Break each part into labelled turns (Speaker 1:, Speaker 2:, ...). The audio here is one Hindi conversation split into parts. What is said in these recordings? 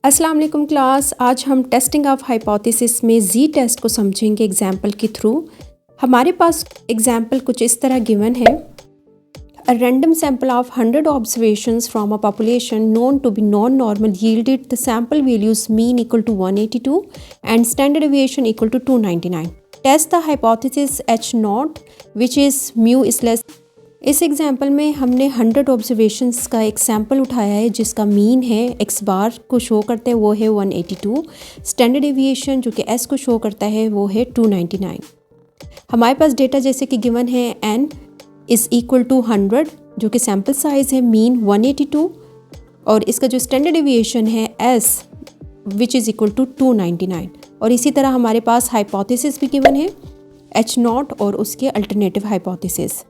Speaker 1: अस्सलाम वालेकुम क्लास। आज हम टेस्टिंग ऑफ हाइपोथेसिस में जी टेस्ट को समझेंगे एग्जाम्पल के थ्रू। हमारे पास एग्जाम्पल कुछ इस तरह गिवन है। A random sample of 100 observations from a population known to be non-normal yielded the sample values mean equal to 182 and standard deviation equal to 299. Test the hypothesis H naught which is mu is less. इस एग्जाम्पल में हमने 100 ऑब्जर्वेशंस का एक सैम्पल उठाया है जिसका मीन है एक्स बार को शो करते हैं वो है 182, स्टैंडर्ड डेविएशन जो कि एस को शो करता है वो है 299। हमारे पास डेटा जैसे कि गिवन है एन इज़ इक्वल टू 100 जो कि सैम्पल साइज़ है, मीन 182 और इसका जो स्टैंडर्ड डेविएशन है S which is equal to 299। और इसी तरह हमारे पास हाइपोथेसिस भी गिवन है एच नॉट और उसके अल्टरनेटिव हाइपोथेसिस।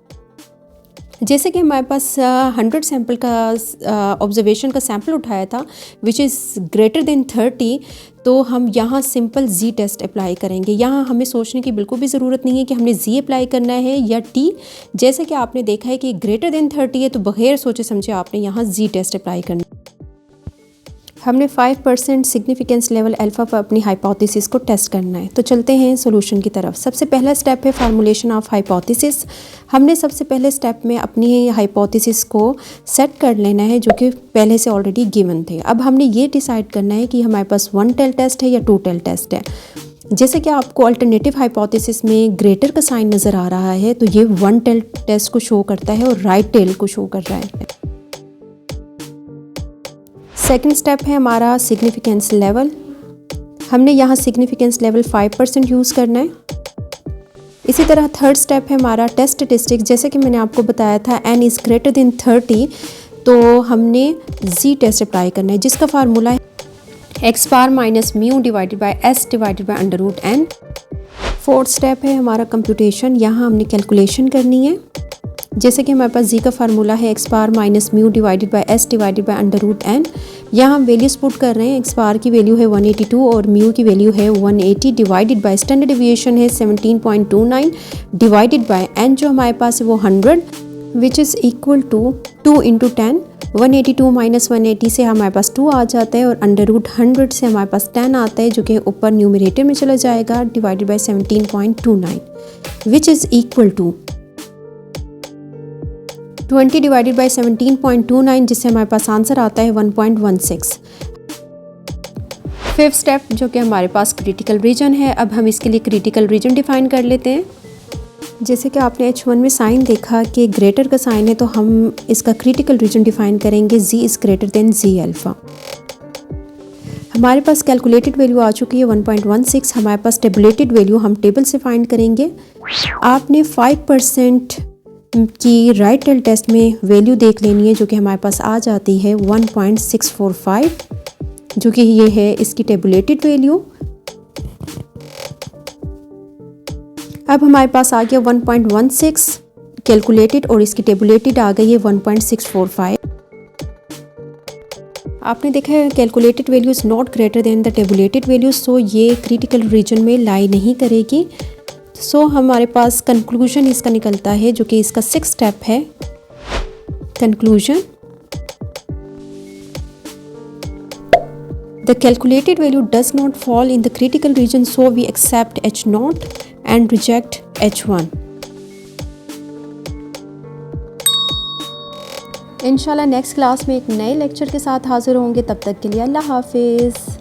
Speaker 1: जैसे कि हमारे पास 100 सैम्पल का ऑब्जर्वेशन का सैम्पल उठाया था विच इज़ ग्रेटर देन 30, तो हम यहाँ सिंपल जी टेस्ट अप्लाई करेंगे। यहाँ हमें सोचने की बिल्कुल भी ज़रूरत नहीं है कि हमने जी अप्लाई करना है या टी। जैसे कि आपने देखा है कि ग्रेटर देन 30 है तो बगैर सोचे समझे आपने यहाँ जी टेस्ट अप्लाई करना है। हमने 5% सिग्निफिकेंस लेवल अल्फ़ा पर अपनी हाइपोथेसिस को टेस्ट करना है। तो चलते हैं सॉल्यूशन की तरफ। सबसे पहला स्टेप है फार्मूलेशन ऑफ हाइपोथेसिस। हमने सबसे पहले स्टेप में अपनी हाइपोथेसिस को सेट कर लेना है जो कि पहले से ऑलरेडी गिवन थे। अब हमने ये डिसाइड करना है कि हमारे पास 1 टेल टेस्ट है या 2 टेल टेस्ट है। जैसे कि आपको अल्टरनेटिव हाइपोथेसिस में ग्रेटर का साइन नज़र आ रहा है तो ये 1 टेल टेस्ट को शो करता है और राइट टेल को शो कर रहा है। सेकंड स्टेप है हमारा सिग्निफिकेंस लेवल। हमने यहाँ सिग्निफिकेंस लेवल 5% यूज़ करना है। इसी तरह थर्ड स्टेप है हमारा टेस्ट स्टैटिस्टिक्स। जैसे कि मैंने आपको बताया था n इज़ ग्रेटर देन 30 तो हमने जी टेस्ट अप्लाई करना है जिसका फार्मूला है X bar minus mu divided by S divided by under root N. Fourth step है हमारा कंप्यूटेशन। यहाँ हमने कैलकुलेशन करनी है। जैसे कि हमारे पास जी का फार्मूला है X bar minus mu divided by S divided by under root N. यहाँ हम वैल्यूज पुट कर रहे हैं। एक्स बार की वैल्यू है 182 और म्यू की वैल्यू है 180 डिवाइडेड बाय स्टैंडर्ड डेविएशन है 17.29 डिवाइडेड बाय एन जो हमारे पास है वो 100 which is equal to 2 into 10। 182 minus 180 से हमारे पास 2 आ जाता है और अंडर रूट 100 से हमारे पास 10 आता है जो कि ऊपर न्यूमरेटर में चला जाएगा divided by 17.29 which is equal to 20 divided by 17.29 जिससे हमारे पास आंसर आता है 1.16। फिफ्थ स्टेप जो कि हमारे पास क्रिटिकल रीजन है। अब हम इसके लिए क्रिटिकल रीजन डिफाइन कर लेते हैं। जैसे कि आपने H1 में साइन देखा कि ग्रेटर का साइन है तो हम इसका क्रिटिकल रीजन डिफाइन करेंगे G is greater than G alpha. हमारे पास कैलकुलेटेड वैल्यू आ चुकी है 1.16। हमारे पास टेबुलेटेड वैल्यू हम टेबल से फाइंड करेंगे। आपने 5% की राइट टेल टेस्ट में वैल्यू देख लेनी है जो कि हमारे पास आ जाती है 1.645 जो कि ये है इसकी टेबुलेटेड वैल्यू। अब हमारे पास आ गया 1.16 कैलकुलेटेड और इसकी टेबुलेटेड आ गई है 1.645। आपने देखा है calculated value is not greater than the tabulated value, so ये क्रिटिकल रीजन में लाई नहीं करेगी। सो हमारे पास कंक्लूजन इसका निकलता है जो कि इसका 6th स्टेप है conclusion. The calculated value does not fall in the critical region so we accept H not and reject H1। इंशाल्लाह नेक्स्ट क्लास में एक नए लेक्चर के साथ हाजिर होंगे। तब तक के लिए अल्लाह हाफिज़।